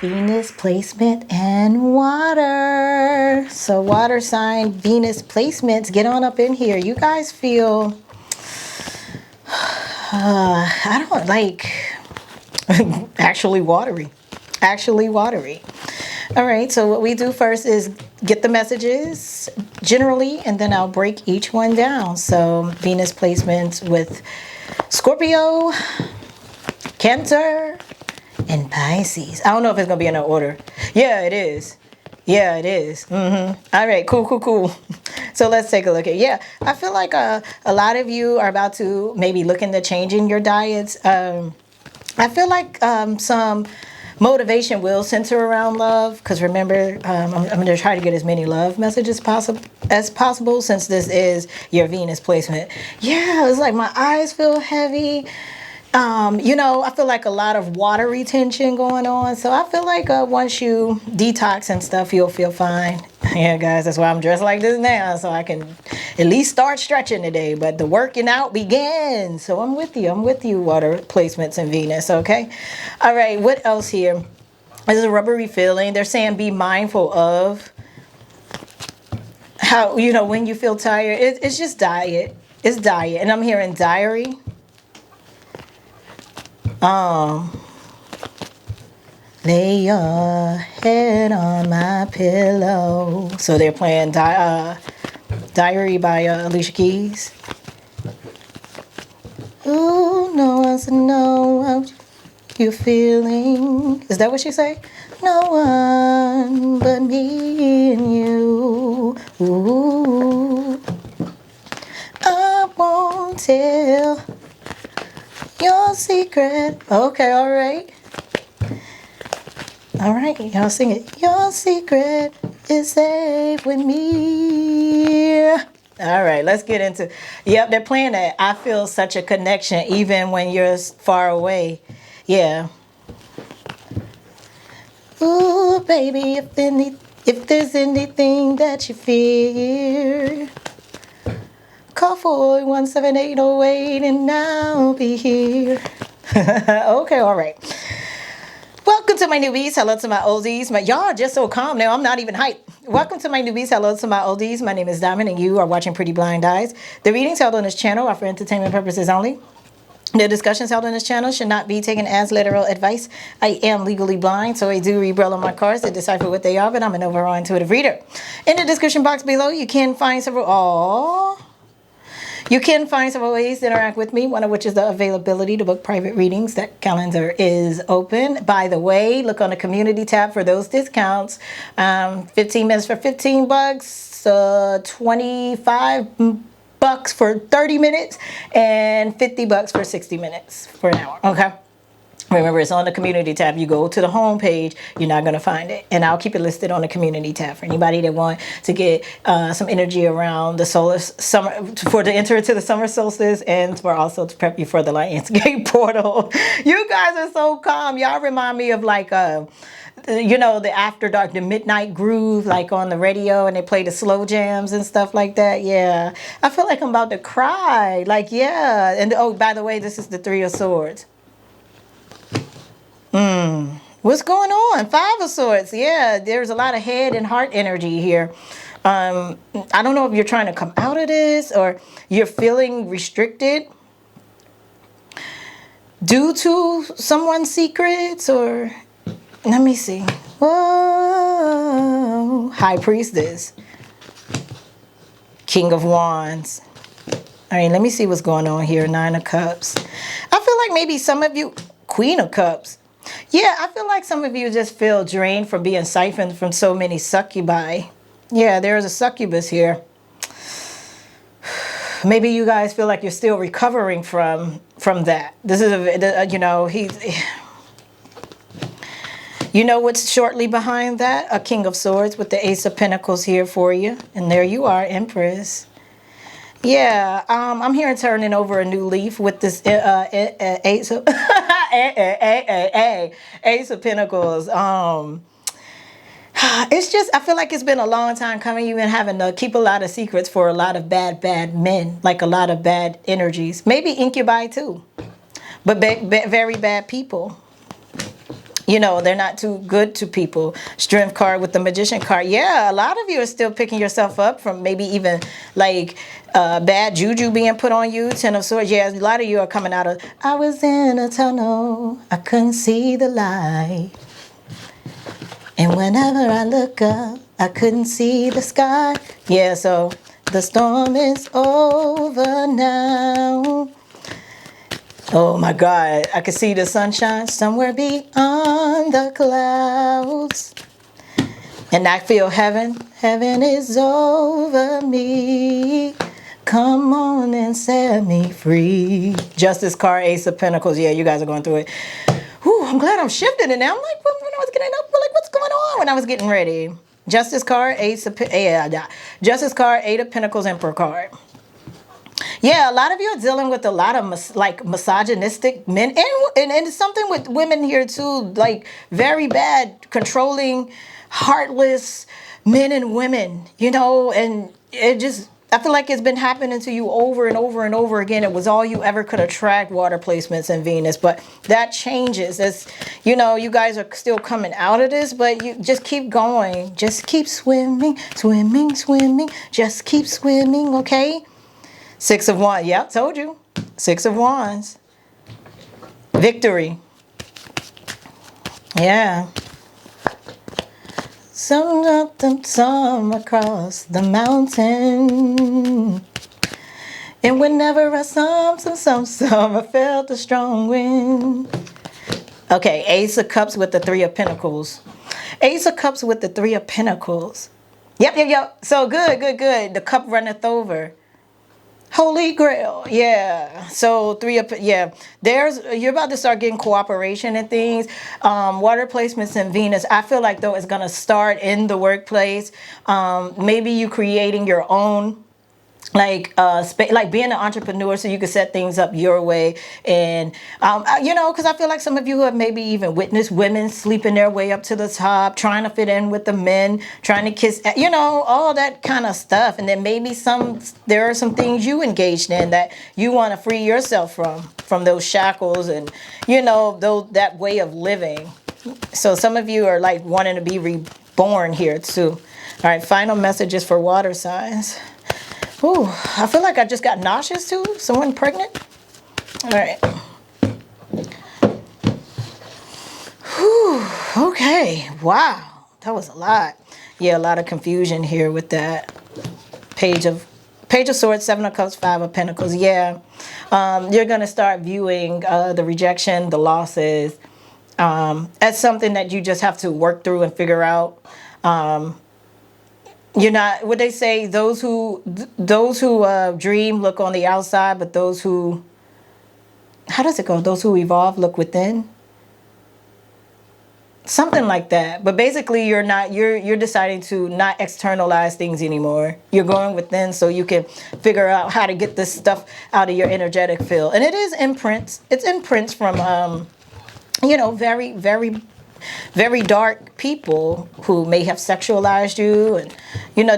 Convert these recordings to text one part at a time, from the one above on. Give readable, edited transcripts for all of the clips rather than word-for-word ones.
Venus placement and water. So water sign Venus placements, get on up in here. You guys feel, I don't like, actually watery. Actually watery. All right, so what we do first is get the messages generally, and then I'll break each one down. So Venus placements with Scorpio, Cancer, and Pisces. I don't know if it's going to be in that order. Yeah, it is. Yeah, it is. All right, cool. So let's take a look at, yeah, I feel like a lot of you are about to maybe look into changing your diets. I feel like some motivation will center around love, because remember, I'm going to try to get as many love messages as possible since this is your Venus placement. Yeah, it's like my eyes feel heavy. You know, I feel like a lot of water retention going on. So I feel like once you detox and stuff, you'll feel fine. Yeah, guys, that's why I'm dressed like this now, so I can at least start stretching today. But the working out begins. So I'm with you, water placements in Venus, okay? All right, what else here? This is a rubbery feeling. They're saying be mindful of how, you know, when you feel tired. It's just diet. It's diet. And I'm hearing diary. Lay your head on my pillow. So they're playing Diary by Alicia Keys. Ooh, no one's to know how you're feeling. Is that what she say? No one but me and you. Ooh, I won't tell your secret. Okay, all right. All right, y'all sing it. Your secret is safe with me. All right, let's get into. Yep, they're playing that. I feel such a connection even when you're far away. Yeah. Ooh, baby, if there's anything that you fear, call 417-808 and I'll be here. Okay, all right. Welcome to my newbies. Hello to my oldies. Y'all are just so calm now. I'm not even hyped. Welcome to my newbies. Hello to my oldies. My name is Diamond and you are watching Pretty Blind Eyes. The readings held on this channel are for entertainment purposes only. The discussions held on this channel should not be taken as literal advice. I am legally blind, so I do read braille on my cards to decipher what they are, but I'm an overall intuitive reader. In the description box below, you can find several... You can find several ways to interact with me, one of which is the availability to book private readings. That calendar is open. By the way, look on the community tab for those discounts. 15 minutes for $15, 25 bucks for 30 minutes, and 50 bucks for 60 minutes for an hour. Okay. Remember, it's on the community tab. You go to the home page, you're not going to find it. And I'll keep it listed on the community tab for anybody that want to get some energy around the summer, to enter into the summer solstice, and for also to prep you for the Lionsgate portal. You guys are so calm. Y'all remind me of like, you know, the after dark, the midnight groove, like on the radio, and they play the slow jams and stuff like that. Yeah. I feel like I'm about to cry. Like, yeah. And oh, by the way, this is the Three of Swords. What's going on? Five of Swords. Yeah, there's a lot of head and heart energy here. I don't know if you're trying to come out of this or you're feeling restricted due to someone's secrets, or let me see. Whoa. High Priestess. King of Wands. All right, let me see what's going on here. Nine of Cups. I feel like maybe some of you... Queen of Cups. Yeah, I feel like some of you just feel drained from being siphoned from so many succubi. Yeah, there's a succubus here. Maybe you guys feel like you're still recovering from that. This is you know, you know what's shortly behind that? A King of Swords with the Ace of Pentacles here for you. And there you are, Empress. Yeah, I'm here turning over a new leaf with this Ace of Ace of Pentacles. It's just, I feel like it's been a long time coming. You've been having to keep a lot of secrets for a lot of bad men, like a lot of bad energies. Maybe incubi too, but very bad people. You know, they're not too good to people. Strength card with the Magician card. Yeah, a lot of you are still picking yourself up from maybe even like bad juju being put on you. Ten of Swords. Yeah, a lot of you are coming out of, I was in a tunnel, I couldn't see the light. And whenever I look up, I couldn't see the sky. Yeah, so the storm is over now. Oh my God, I can see the sunshine somewhere beyond the clouds. And I feel heaven, heaven is over me. Come on and set me free. Justice card, Ace of Pentacles. Yeah, you guys are going through it. Whew, I'm glad I'm shifting it now. I'm like, when I was getting up, like, what's going on when I was getting ready? Justice card, Justice card, Eight of Pentacles, Emperor card. Yeah, a lot of you are dealing with a lot of misogynistic men, and something with women here too, like very bad, controlling, heartless men and women, you know, and it just, I feel like it's been happening to you over and over and over again. It was all you ever could attract, water placements in Venus, but that changes. As you know, you guys are still coming out of this, but you just keep going. Just keep swimming, swimming, swimming. Just keep swimming, okay? Six of Wands. Yep, told you. Six of Wands. Victory. Yeah. Some across the mountain. And whenever I I felt a strong wind. Okay, Ace of Cups with the Three of Pentacles. Ace of Cups with the Three of Pentacles. Yep. So good. The cup runneth over. Holy Grail, yeah. So you're about to start getting cooperation and things. Water placements in Venus. I feel like though it's gonna start in the workplace. Maybe you creating your own, like being an entrepreneur, so you can set things up your way. And because I feel like some of you have maybe even witnessed women sleeping their way up to the top, trying to fit in with the men, trying to kiss, all that kind of stuff. And then maybe there are some things you engaged in that you want to free yourself from those shackles and that way of living. So some of you are like wanting to be reborn here too. All right, final messages for water signs. Ooh, I feel like I just got nauseous too. Someone pregnant? All right. Whew, okay. Wow. That was a lot. Yeah, a lot of confusion here with that. Page of Swords, Seven of Cups, Five of Pentacles. Yeah. You're going to start viewing the rejection, the losses, as something that you just have to work through and figure out. You're not, what they say, those who dream look on the outside, but those who, how does it go? Those who evolve look within. Something like that. But basically you're deciding to not externalize things anymore. You're going within so you can figure out how to get this stuff out of your energetic field. And it is imprints. It's imprints from, very, very, very dark people who may have sexualized you and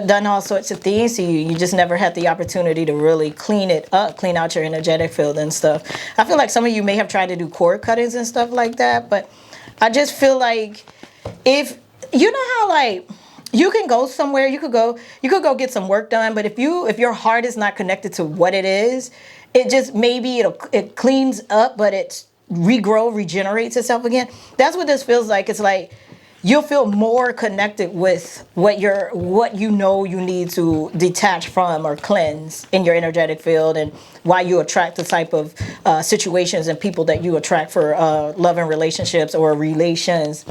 done all sorts of things to you. You just never had the opportunity to really clean it up, clean out your energetic field and stuff. I feel like some of you may have tried to do cord cuttings and stuff like that, but I just feel like if how like you can go somewhere, you could go get some work done, but if your heart is not connected to what it is, it just maybe it cleans up, but it's regenerates itself again. That's what this feels like. It's like you'll feel more connected with what you need to detach from or cleanse in your energetic field, and why you attract the type of situations and people that you attract for love and relationships or relations.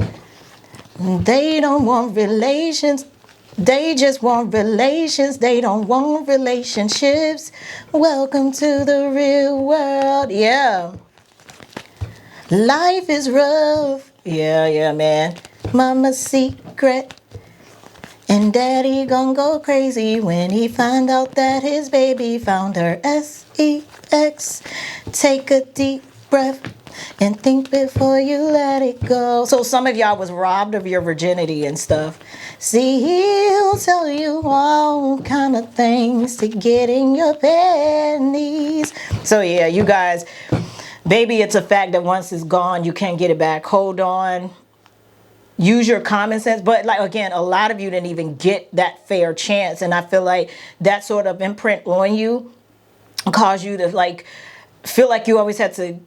They don't want relations. They just want relations. They don't want relationships. Welcome to the real world. Yeah. Life is rough. Yeah, man. Mama's secret. And daddy gon' go crazy when he find out that his baby found her. sex. Take a deep breath and think before you let it go. So some of y'all was robbed of your virginity and stuff. See, he'll tell you all kind of things to get in your panties. So yeah, you guys, baby, it's a fact that once it's gone, you can't get it back. Hold on. use your common sense. But like, again, a lot of you didn't even get that fair chance. And I feel like that sort of imprint on you caused you to like feel like you always had to,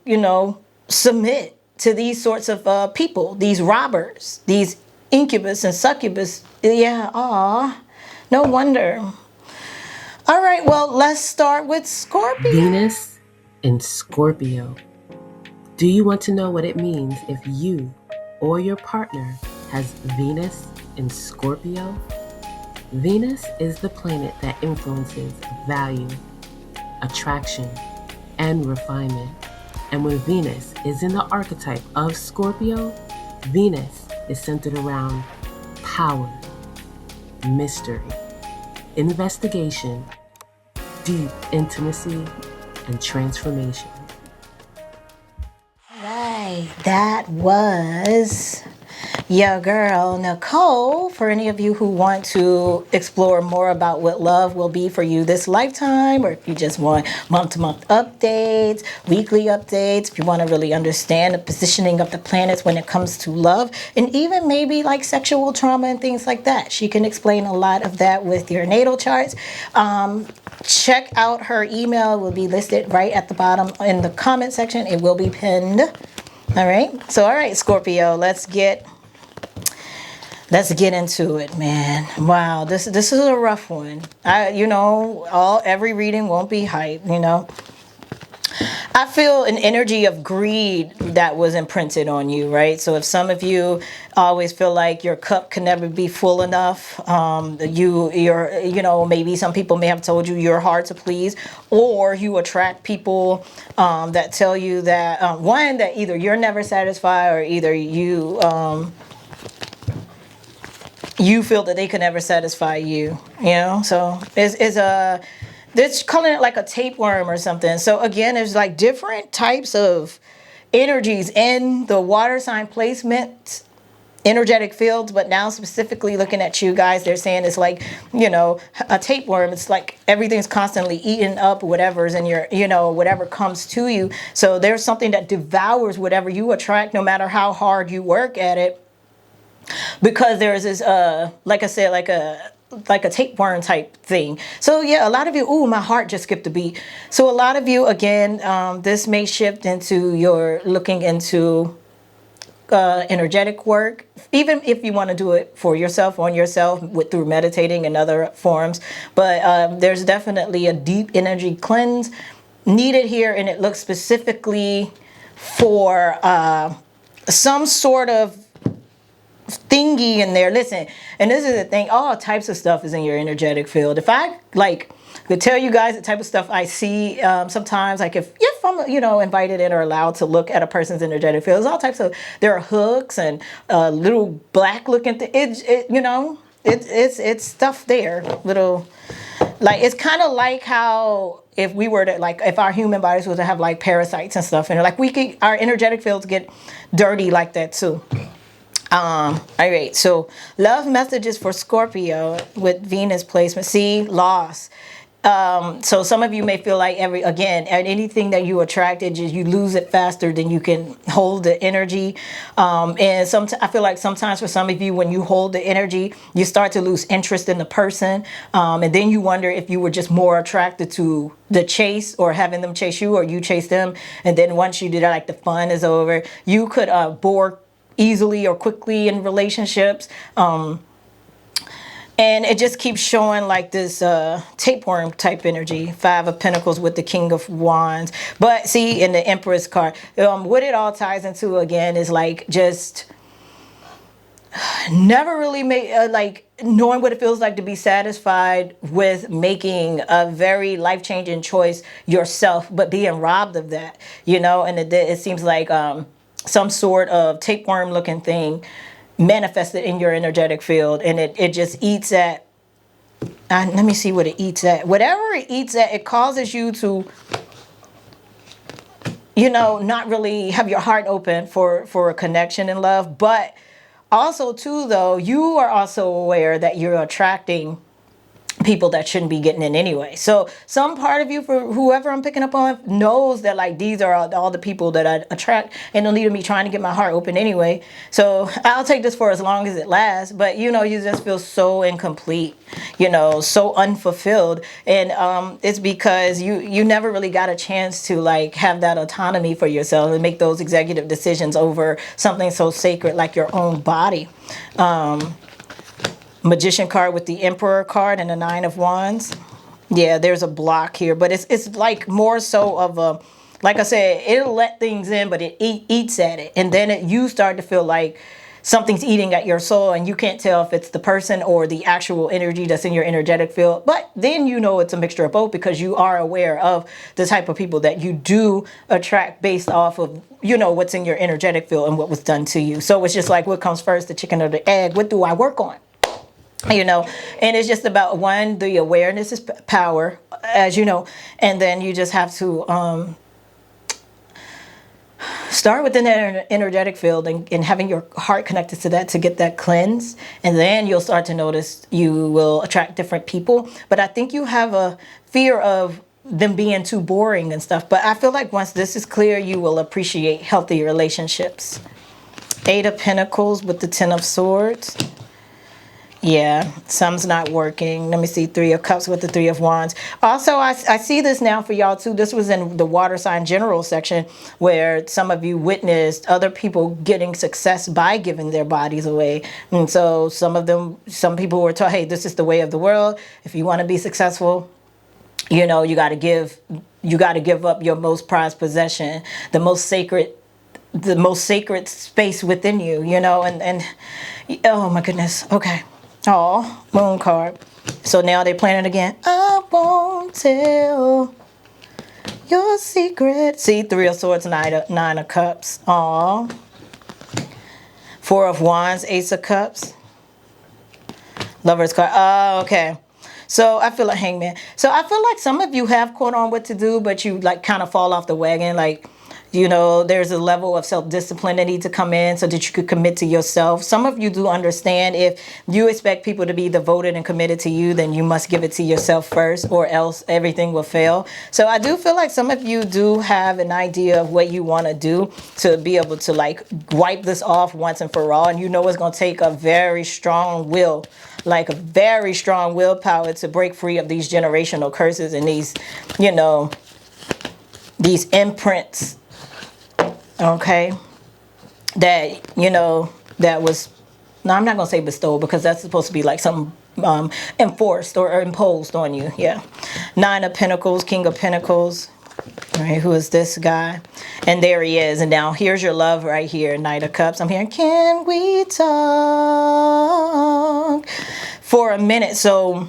submit to these sorts of people, these robbers, these incubus and succubus. Yeah, aw, no wonder. All right, well, let's start with Scorpio. Venus in Scorpio. Do you want to know what it means if you or your partner has Venus in Scorpio? Venus is the planet that influences value, attraction, and refinement. And when Venus is in the archetype of Scorpio, Venus is centered around power, mystery, investigation, deep intimacy, and transformation. Right, that was your girl Nicole. For any of you who want to explore more about what love will be for you this lifetime, or if you just want month-to-month updates, weekly updates, if you want to really understand the positioning of the planets when it comes to love, and even maybe like sexual trauma and things like that, she can explain a lot of that with your natal charts. Check out her email. It will be listed right at the bottom in the comment section. It will be pinned. All right. So, all right, Scorpio, let's get into it, man. Wow, this is a rough one. Every reading won't be hype, I feel an energy of greed that was imprinted on you, right? So if some of you always feel like your cup can never be full enough, maybe some people may have told you you're hard to please, or you attract people that tell you that that either you're never satisfied, or either you feel that they could never satisfy you. So they're calling it like a tapeworm or something. So again, there's like different types of energies in the water sign placement energetic fields, but now specifically looking at you guys, they're saying it's like, a tapeworm. It's like everything's constantly eating up whatever's in your, whatever comes to you. So there's something that devours whatever you attract, no matter how hard you work at it. Because there's this, like I said, like a tapeworm type thing. So yeah, a lot of you, my heart just skipped a beat. So a lot of you, again, this may shift into your looking into energetic work, even if you want to do it for yourself, on yourself, through meditating and other forms. But there's definitely a deep energy cleanse needed here, and it looks specifically for some sort of thingy in there. Listen, and this is the thing, all types of stuff is in your energetic field. If I could tell you guys the type of stuff I see sometimes, like if I'm invited in or allowed to look at a person's energetic field, there's all types of, there are hooks and little black looking it's stuff there, little, like, it's kind of like how if we were to, like, if our human bodies were to have like parasites and stuff, and like our energetic fields get dirty like that too. All right, so love messages for Scorpio with Venus placement. See, loss. So some of you may feel like anything that you attracted, you lose it faster than you can hold the energy. And I feel like sometimes for some of you, when you hold the energy, you start to lose interest in the person. And then you wonder if you were just more attracted to the chase, or having them chase you, or you chase them. And then once you do that, like the fun is over, you could bore easily or quickly in relationships. And it just keeps showing like this tapeworm type energy. 5 of Pentacles with the King of Wands. But see, in the Empress card, what it all ties into again is like just never really like knowing what it feels like to be satisfied with making a very life-changing choice yourself, but being robbed of that, and it seems like some sort of tapeworm looking thing manifested in your energetic field, and it just eats at, let me see what it eats at. Whatever it eats at, it causes you to, not really have your heart open for a connection and love. But also too, though, you are also aware that you're attracting people that shouldn't be getting in anyway. So some part of you, for whoever I'm picking up on, knows that like these are all the people that I attract, and don't need me trying to get my heart open anyway. So I'll take this for as long as it lasts. But you just feel so incomplete, so unfulfilled, and it's because you never really got a chance to like have that autonomy for yourself and make those executive decisions over something so sacred like your own body. Magician card with the Emperor card and the Nine of Wands. Yeah, there's a block here, but it's like more so of a, like I said, it'll let things in, but it eats at it, and then you start to feel like something's eating at your soul, and you can't tell if it's the person or the actual energy that's in your energetic field. But then it's a mixture of both, because you are aware of the type of people that you do attract based off of what's in your energetic field and what was done to you. So it's just like, what comes first, the chicken or the egg? What do I work on? And it's just about, one, the awareness is power, as you know, and then you just have to start within that energetic field and having your heart connected to that to get that cleanse, and then you'll start to notice you will attract different people. But I think you have a fear of them being too boring and stuff, but I feel like once this is clear, you will appreciate healthy relationships. Eight of Pentacles with the Ten of Swords. Yeah, some's not working. Let me see. Three of Cups with the Three of Wands. Also, I see this now for y'all too. This was in the water sign general section, where some of you witnessed other people getting success by giving their bodies away. And so some people were told, hey, this is the way of the world. If you want to be successful, you got to give up your most prized possession, the most sacred space within you, and oh my goodness. Okay. Oh, Moon card. So now they're playing it again. I won't tell your secret. See, Three of Swords, Nine of Cups. Aw. Four of Wands, Ace of Cups. Lovers card. Oh, okay. So I feel like Hangman. So I feel like some of you have caught on what to do, but you like kind of fall off the wagon. Like, there's a level of self-discipline that needs to come in so that you could commit to yourself. Some of you do understand, if you expect people to be devoted and committed to you, then you must give it to yourself first, or else everything will fail. So I do feel like some of you do have an idea of what you want to do to be able to like wipe this off once and for all. And it's going to take a very strong will, like a very strong willpower, to break free of these generational curses and these, these imprints. Okay, that that was, no, I'm not gonna say bestowed, because that's supposed to be like something enforced or imposed on you. Yeah. Nine of Pentacles, King of Pentacles. All right, who is this guy? And there he is. And now here's your love right here, Knight of Cups. I'm hearing, can we talk for a minute? So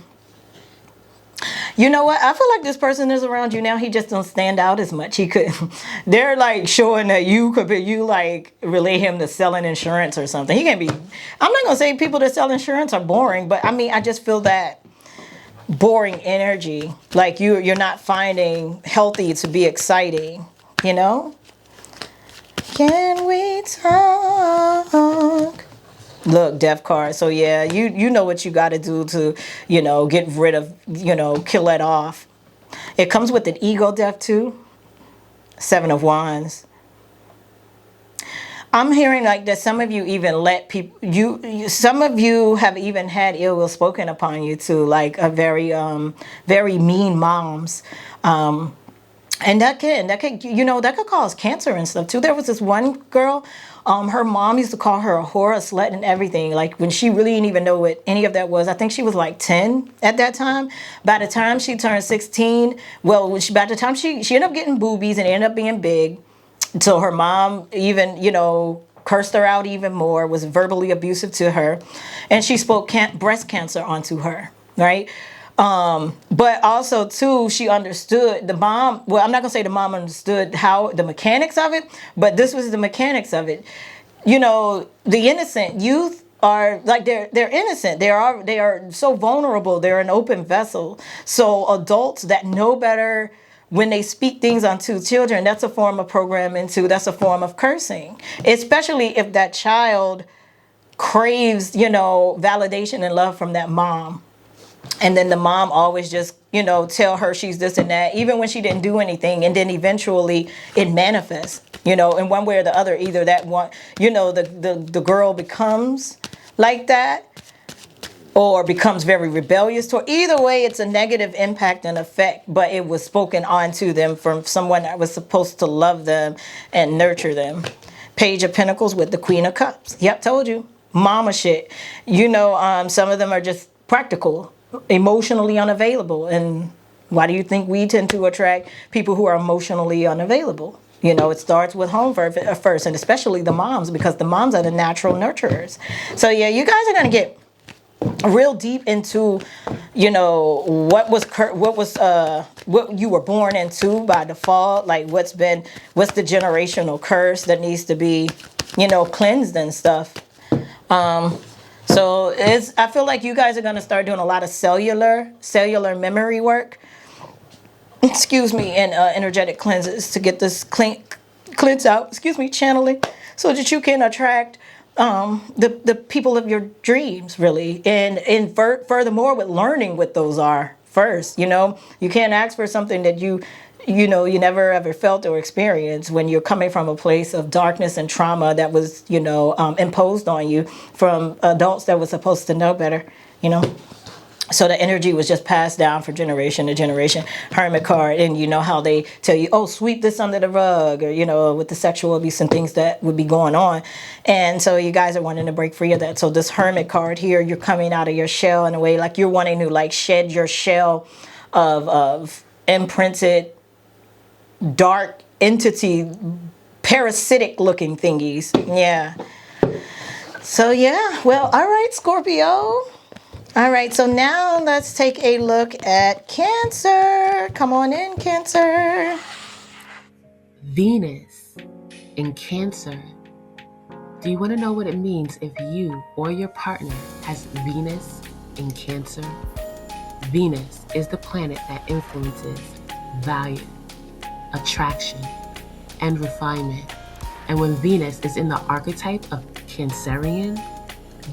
you know what? I feel like this person is around you now. He just don't stand out as much. They're like showing that you like relate him to selling insurance or something. He can't be, I'm not going to say people that sell insurance are boring, but I mean, I just feel that boring energy. Like you're not finding healthy to be exciting, Can we talk? Look, Death card. So yeah, you know what you got to do to, get rid of, kill that off. It comes with an ego death too. Seven of Wands. I'm hearing like that some of you even let people, some of you have even had ill will spoken upon you too, like a very mean moms. And that could cause cancer and stuff too. There was this one girl, her mom used to call her a whore, a slut, and everything. Like when she really didn't even know what any of that was. I think she was like 10 at that time. By the time she turned 16, by the time she ended up getting boobies and ended up being big. So her mom even, cursed her out even more, was verbally abusive to her. And she spoke breast cancer onto her, right? But also too, she understood the mom. Well, I'm not gonna say the mom understood how the mechanics of it, but this was the mechanics of it. The innocent youth are like, they're innocent. They are so vulnerable. They're an open vessel. So adults that know better, when they speak things onto children, that's a form of programming too. That's a form of cursing, especially if that child craves, validation and love from that mom. And then the mom always just, tell her she's this and that, even when she didn't do anything. And then eventually it manifests, in one way or the other. Either that one, the girl becomes like that, or becomes very rebellious toward. Either way, it's a negative impact and effect, but it was spoken onto them from someone that was supposed to love them and nurture them. Page of Pentacles with the Queen of Cups. Yep, told you. Mama shit. Some of them are just practical, emotionally unavailable. And why do you think we tend to attract people who are emotionally unavailable? It starts with home first, and especially the moms, because the moms are the natural nurturers. So yeah, you guys are going to get real deep into what you were born into by default, like what's the generational curse that needs to be cleansed and stuff. So I feel like you guys are going to start doing a lot of cellular memory work, excuse me, and energetic cleanses to get this cleanse out, channeling, so that you can attract the people of your dreams, really. And furthermore, with learning what those are first. You can't ask for something that you never ever felt or experienced when you're coming from a place of darkness and trauma that was imposed on you from adults that were supposed to know better. So the energy was just passed down from generation to generation. Hermit card, and you know how they tell you, oh, sweep this under the rug, or with the sexual abuse and things that would be going on. And so you guys are wanting to break free of that. So this Hermit card here, you're coming out of your shell in a way, like you're wanting to shed your shell of imprinted dark entity, parasitic looking thingies. Yeah. So yeah, well, all right, Scorpio. All right, so now let's take a look at Cancer. Come on in, Cancer. Venus in Cancer. Do you want to know what it means if you or your partner has Venus in Cancer? Venus is the planet that influences value, attraction, and refinement. And when Venus is in the archetype of Cancerian,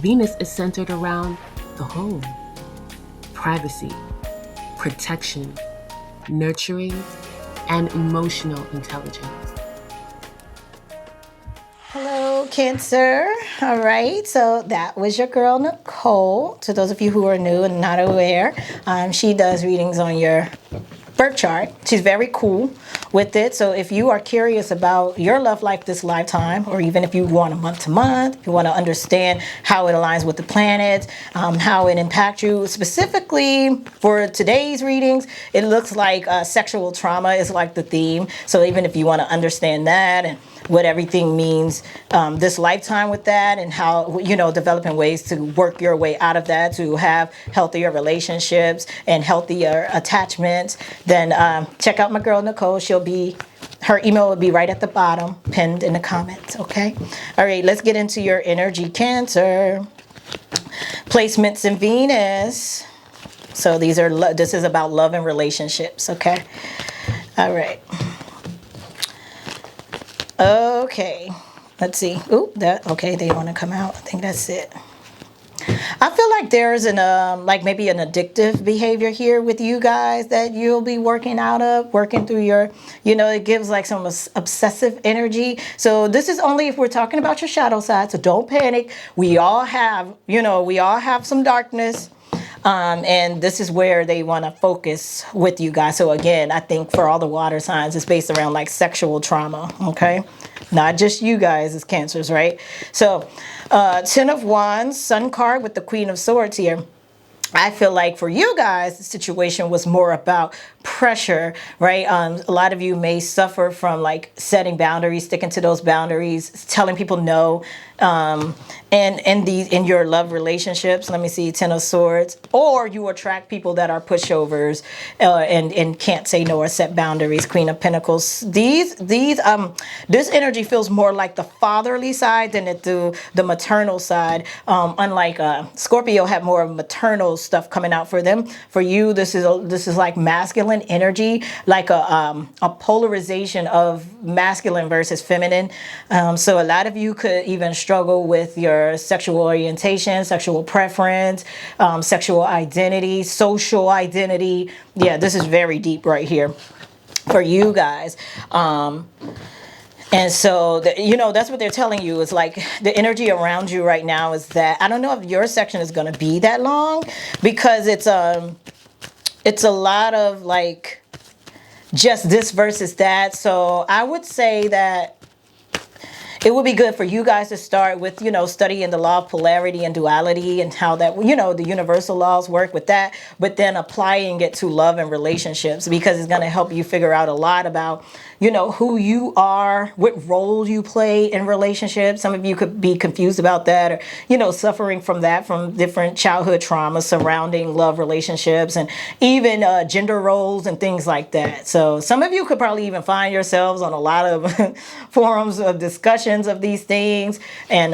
Venus is centered around the home, privacy, protection, nurturing, and emotional intelligence. Hello, Cancer. All right, so that was your girl, Nicole. To those of you who are new and not aware, she does readings on your birth chart. She's very cool with it. So if you are curious about your love life this lifetime, or even if you want a month to month, if you want to understand how it aligns with the planets, how it impacts you, specifically for today's readings, it looks like sexual trauma is like the theme. So even if you want to understand that and what everything means this lifetime with that, and how developing ways to work your way out of that, to have healthier relationships and healthier attachments, then check out my girl Nicole. Her email will be right at the bottom, pinned in the comments. Okay. All right, let's get into your energy, Cancer. Placements in Venus. So this is about love and relationships. Okay. All right. Okay, let's see. Okay, they want to come out. I think that's it. I feel like there's maybe an addictive behavior here with you guys that you'll be working through your, it gives like some obsessive energy. So this is only if we're talking about your shadow side, so don't panic. We all have some darkness. And this is where they want to focus with you guys. So again, I think for all the water signs, it's based around like sexual trauma. Okay. Not just you guys as Cancers, right? So 10 of Wands, Sun card with the Queen of Swords here. I feel like for you guys, the situation was more about pressure, right? A lot of you may suffer from like setting boundaries, sticking to those boundaries, telling people no, and in your love relationships. Let me see, 10 of Swords, or you attract people that are pushovers and can't say no or set boundaries. Queen of Pentacles. This energy feels more like the fatherly side than it do the maternal side. Unlike Scorpio had more of maternal stuff coming out for them. For you, this is like masculine energy, like a polarization of masculine versus feminine. So a lot of you could even struggle with your sexual orientation, sexual preference, sexual identity, social identity. Yeah, this is very deep right here for you guys. And so, that's what they're telling you. Is like the energy around you right now is that I don't know if your section is going to be that long, because it's a lot of like just this versus that. So I would say that it would be good for you guys to start with, studying the law of polarity and duality and how that, the universal laws work with that, but then applying it to love and relationships, because it's going to help you figure out a lot about, who you are, what role you play in relationships. Some of you could be confused about that, or, suffering from that, from different childhood traumas surrounding love relationships and even gender roles and things like that. So some of you could probably even find yourselves on a lot of forums of discussions of these things. And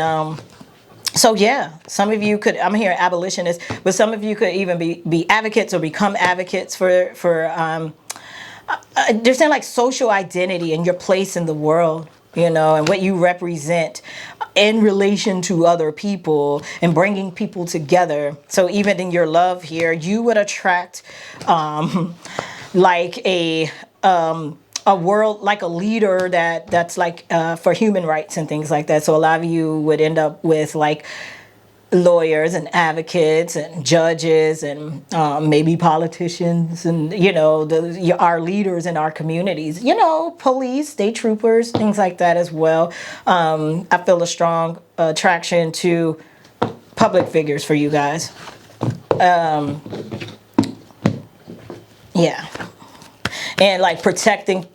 so yeah, some of you could, I'm hearing abolitionists, but some of you could even be advocates or become advocates for they're saying like social identity and your place in the world, and what you represent in relation to other people and bringing people together. So even in your love here, you would attract like a world, like a leader that's like for human rights and things like that. So a lot of you would end up with like lawyers and advocates and judges and maybe politicians and our leaders in our communities, police, state troopers, things like that as well. I feel a strong attraction to public figures for you guys. Yeah, and like protecting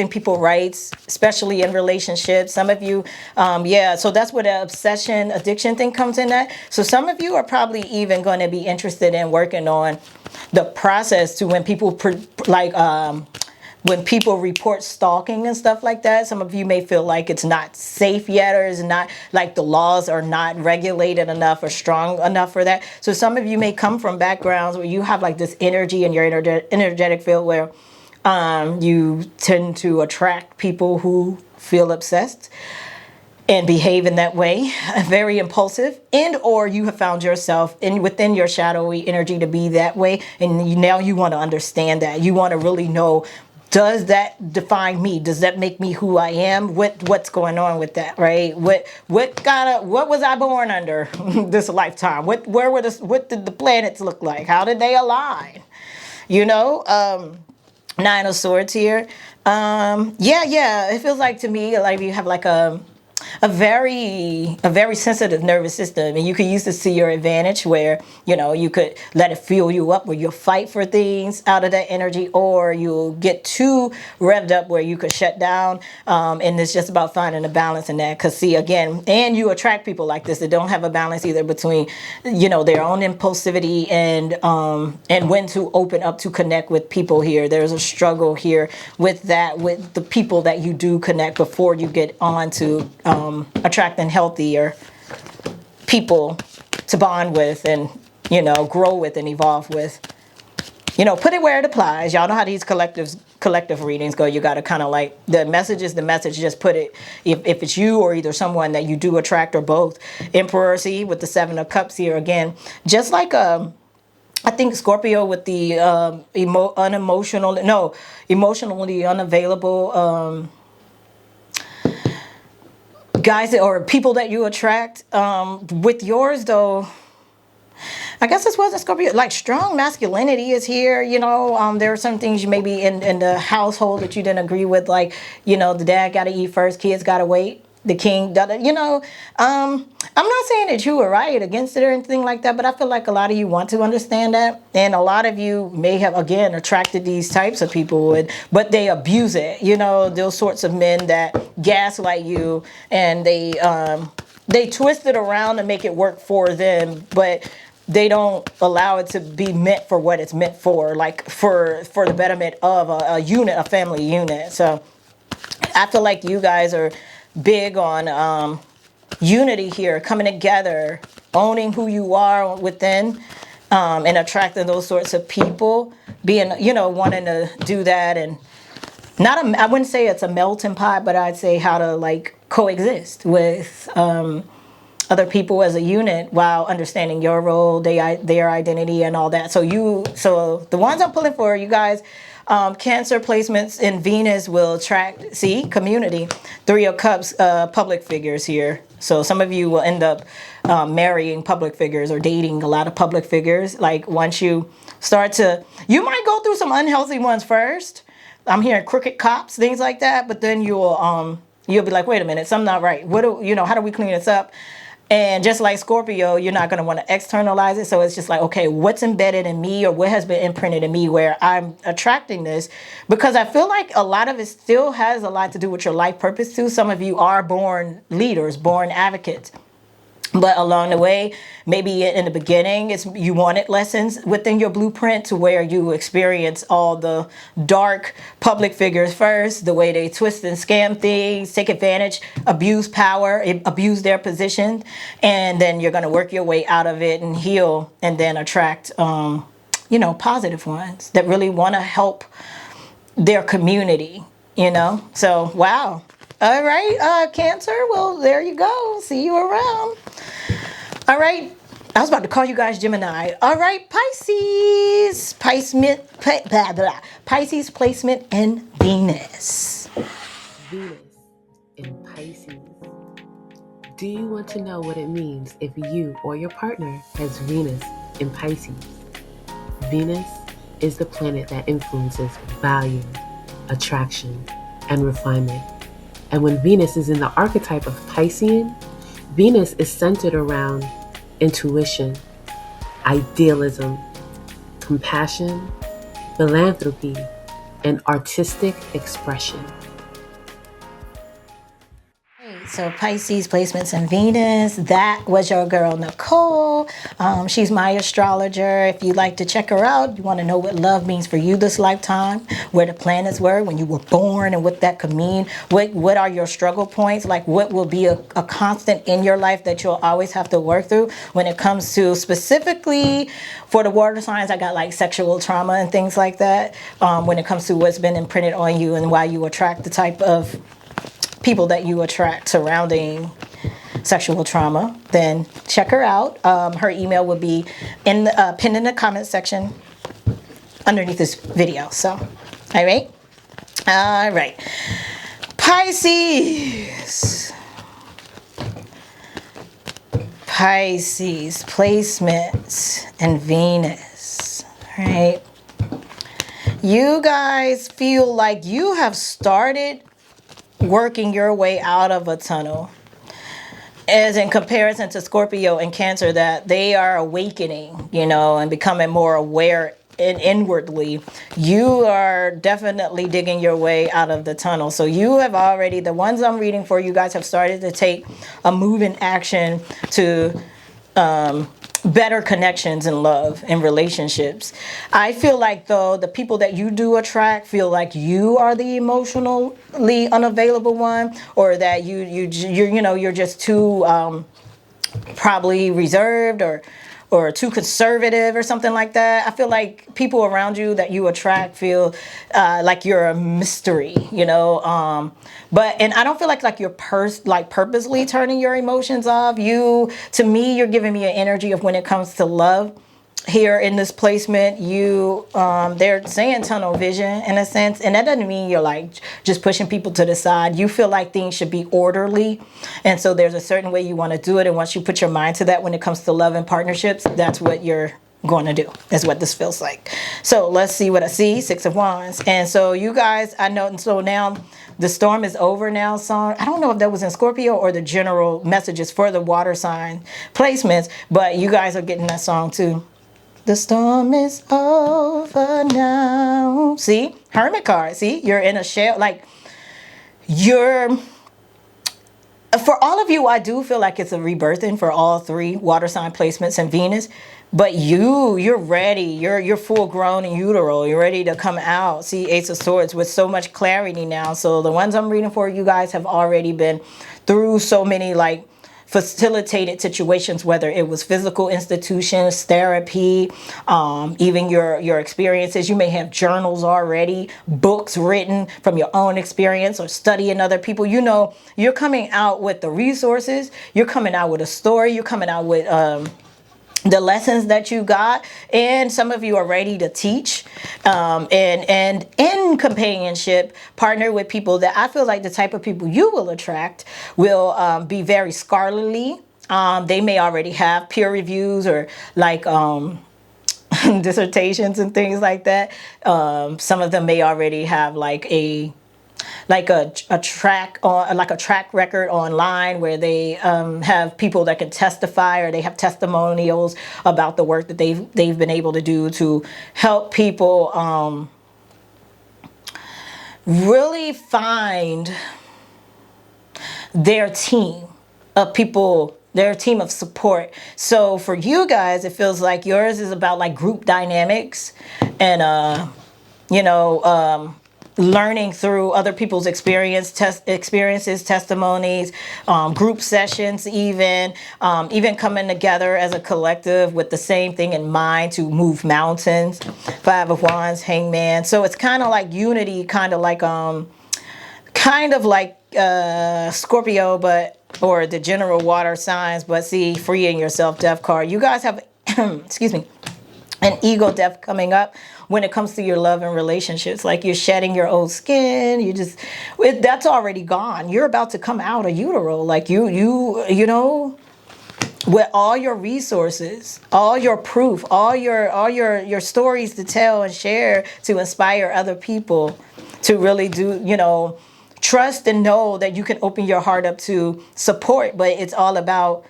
people's rights, especially in relationships. Some of you, so that's where the obsession, addiction thing comes in at. So some of you are probably even going to be interested in working on the process to when people when people report stalking and stuff like that. Some of you may feel like it's not safe yet, or is not like the laws are not regulated enough or strong enough for that. So some of you may come from backgrounds where you have like this energy in your energetic field where you tend to attract people who feel obsessed and behave in that way, very impulsive, and or you have found yourself within your shadowy energy to be that way, and now you want to understand that. You want to really know, does that define me? Does that make me who I am? What's going on with that, right? What was I born under this lifetime? What did the planets look like? How did they align? Nine of Swords here. It feels like to me like you have like a very sensitive nervous system, and you could use this to your advantage, where you could let it fuel you up, where you'll fight for things out of that energy, or you'll get too revved up where you could shut down. And it's just about finding a balance in that, because see, again, and you attract people like this that don't have a balance either between their own impulsivity and when to open up to connect with people here. There's a struggle here with that, with the people that you do connect before you get on to attracting healthier people to bond with and grow with and evolve with. Put it where it applies. Y'all know how these collective readings go. You got to kind of like, the message is the message. Just put it, if it's you or either someone that you do attract, or both. Emperor, see, with the Seven of Cups here again, just like I think Scorpio with the emotionally unavailable guys or people that you attract. With yours though, I guess this wasn't Scorpio. Like strong masculinity is here. There are some things you maybe in the household that you didn't agree with, like the dad got to eat first, kids got to wait. The king, I'm not saying that you were right against it or anything like that, but I feel like a lot of you want to understand that, and a lot of you may have again attracted these types of people, but they abuse it. Those sorts of men that gaslight you, and they twist it around and make it work for them, but they don't allow it to be meant for what it's meant for, like for the betterment of a unit, a family unit. So I feel like you guys are big on unity here, coming together, owning who you are within, and attracting those sorts of people, being, wanting to do that. And I wouldn't say it's a melting pot, but I'd say how to like coexist with other people as a unit while understanding your role, their identity, and all that. So the ones I'm pulling for you guys, Cancer placements in Venus will attract, see, community. Three of Cups, public figures here. So some of you will end up marrying public figures or dating a lot of public figures. Like once you start to, you might go through some unhealthy ones first. I'm hearing crooked cops, things like that. But then you'll be like, wait a minute, something not right. How do we clean this up? And just like Scorpio, you're not going to want to externalize it. So it's just like, okay, what's embedded in me or what has been imprinted in me where I'm attracting this? Because I feel like a lot of it still has a lot to do with your life purpose too. Some of you are born leaders, born advocates. But along the way, maybe in the beginning, you wanted lessons within your blueprint to where you experience all the dark public figures first, the way they twist and scam things, take advantage, abuse power, abuse their position. And then you're going to work your way out of it and heal and then attract, positive ones that really want to help their community, So, wow. All right, Cancer. Well, there you go. See you around. All right. I was about to call you guys Gemini. All right, Pisces. Pisces placement in Venus. Venus in Pisces. Do you want to know what it means if you or your partner has Venus in Pisces? Venus is the planet that influences value, attraction, and refinement. And when Venus is in the archetype of Piscean, Venus is centered around intuition, idealism, compassion, philanthropy, and artistic expression. So Pisces placements in Venus. That was your girl Nicole. She's my astrologer. If you'd like to check her out, you want to know what love means for you this lifetime, where the planets were when you were born and what that could mean. What are your struggle points? Like what will be a constant in your life that you'll always have to work through when it comes to specifically for the water signs. I got like sexual trauma and things like that when it comes to what's been imprinted on you and why you attract the type of people that you attract surrounding sexual trauma, then check her out. Her email will be pinned in the comment section underneath this video. So, all right. Pisces placements and Venus. All right. You guys feel like you have started working your way out of a tunnel, as in comparison to Scorpio and Cancer, that they are awakening, and becoming more aware and inwardly. You are definitely digging your way out of the tunnel. So you have already, the ones I'm reading for, you guys have started to take a move in action to better connections in love and relationships. I feel like though the people that you do attract feel like you are the emotionally unavailable one, or that you're just too probably reserved or too conservative or something like that. I feel like people around you that you attract feel like you're a mystery, and I don't feel like you're purposely turning your emotions off. To me, you're giving me an energy of when it comes to love. Here in this placement, they're saying tunnel vision in a sense, and that doesn't mean you're like just pushing people to the side. You feel like things should be orderly, and so there's a certain way you want to do it, and once you put your mind to that when it comes to love and partnerships, that's what you're going to do, is what this feels like. So let's see what I see. 6 of Wands. And so you guys, I know, and so now the storm is over now song. I don't know if that was in Scorpio or the general messages for the water sign placements, but you guys are getting that song too. The storm is over now. See? Hermit card. See? You're in a shell. For all of you, I do feel like it's a rebirthing for all three water sign placements and Venus. But you're ready. You're full grown in utero. You're ready to come out. See, Ace of Swords with so much clarity now. So the ones I'm reading for, you guys have already been through so many facilitated situations, whether it was physical institutions, therapy, even your experiences. You may have journals already, books written from your own experience or studying other people. You know, you're coming out with the resources, you're coming out with a story, you're coming out with the lessons that you got, and some of you are ready to teach, and in companionship partner with people that I feel like the type of people you will attract will be very scholarly. They may already have peer reviews or like dissertations and things like that. Some of them may already have like a track record online where they have people that can testify, or they have testimonials about the work that they've been able to do to help people really find their team of people, their team of support. So for you guys, it feels like yours is about like group dynamics and learning through other people's experiences, testimonies, group sessions, even coming together as a collective with the same thing in mind to move mountains. Five of Wands, Hangman. So it's kind of like unity, kind of like Scorpio, or the general water signs. But see, freeing yourself, Death card. You guys have, excuse me, an ego death coming up when it comes to your love and relationships. Like you're shedding your old skin. That's already gone. You're about to come out of utero. Like you know, with all your resources, all your proof, all your stories to tell and share to inspire other people to really do, trust and know that you can open your heart up to support. But it's all about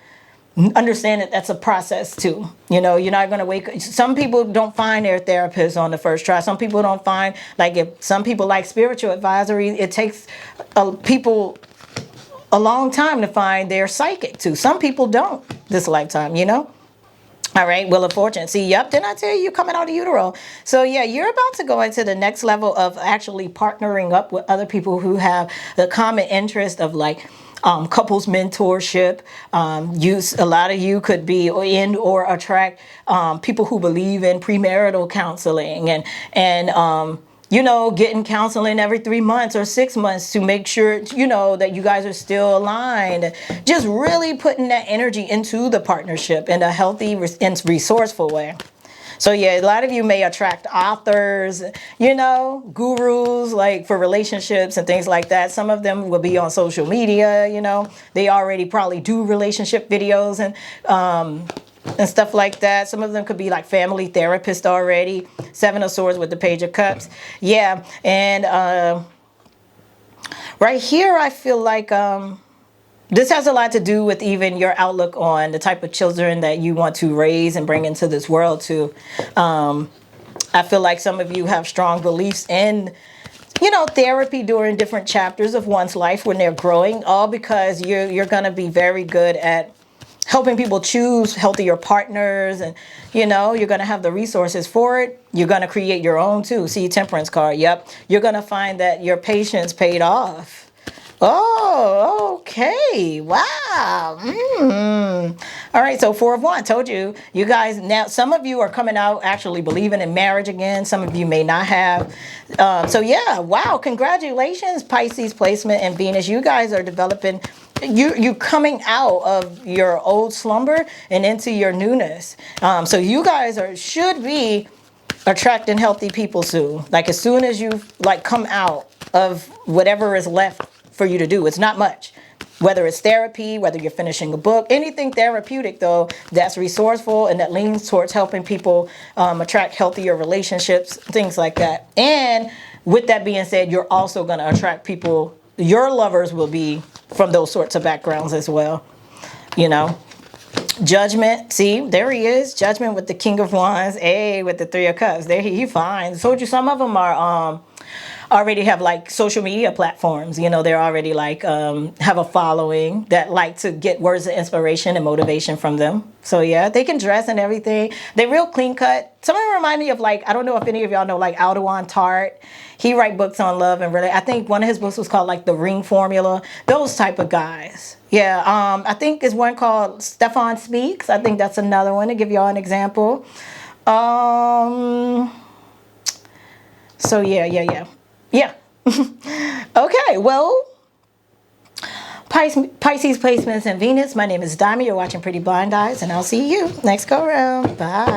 understand that that's a process too. You're not going to wake. Some people don't find their therapist on the first try. Some people don't find, if some people like spiritual advisory, it takes people a long time to find their psychic too. Some people don't this lifetime, All right, Wheel of Fortune. See, yep, didn't I tell you you're coming out of utero? So yeah, you're about to go into the next level of actually partnering up with other people who have the common interest of couples mentorship. A lot of you could be in or attract people who believe in premarital counseling and getting counseling every 3 months or 6 months to make sure, that you guys are still aligned. Just really putting that energy into the partnership in a healthy and resourceful way. So yeah, a lot of you may attract authors, gurus, for relationships and things like that. Some of them will be on social media, they already probably do relationship videos and stuff like that. Some of them could be like family therapists already. Seven of Swords with the Page of Cups. Yeah, and right here I feel like this has a lot to do with even your outlook on the type of children that you want to raise and bring into this world too. I feel like some of you have strong beliefs in, therapy during different chapters of one's life when they're growing, all because you're going to be very good at helping people choose healthier partners, and you're going to have the resources for it. You're going to create your own too. See, Temperance card. Yep. You're going to find that your patience paid off. Oh, okay. Wow. All right. So 4 of Wands. Told you. You guys, now some of you are coming out actually believing in marriage again. Some of you may not have. So yeah. Wow. Congratulations, Pisces placement and Venus. You guys are developing. You coming out of your old slumber and into your newness. So you guys should be attracting healthy people soon. As soon as you come out of whatever is left for you to do. It's not much. Whether it's therapy, whether you're finishing a book, anything therapeutic though that's resourceful and that leans towards helping people attract healthier relationships, things like that. And with that being said, you're also going to attract people. Your lovers will be from those sorts of backgrounds as well. Judgment. See, there he is. Judgment with the King of Wands. With the 3 of Cups. There he finds. I told you some of them are already have like social media platforms. You know, they're already like have a following that like to get words of inspiration and motivation from them. So yeah, they can dress and everything. They're real clean cut. Some of them remind me of like, I don't know if any of y'all know like Aldewan Tart. He write books on love and really, I think one of his books was called like The Ring Formula. Those type of guys. Yeah, I think there's one called Stefan Speaks. I think that's another one to give y'all an example. So yeah. Okay, well, Pisces placements and Venus. My name is Diamond. You're watching Pretty Blind Eyes, and I'll see you next go round. Bye.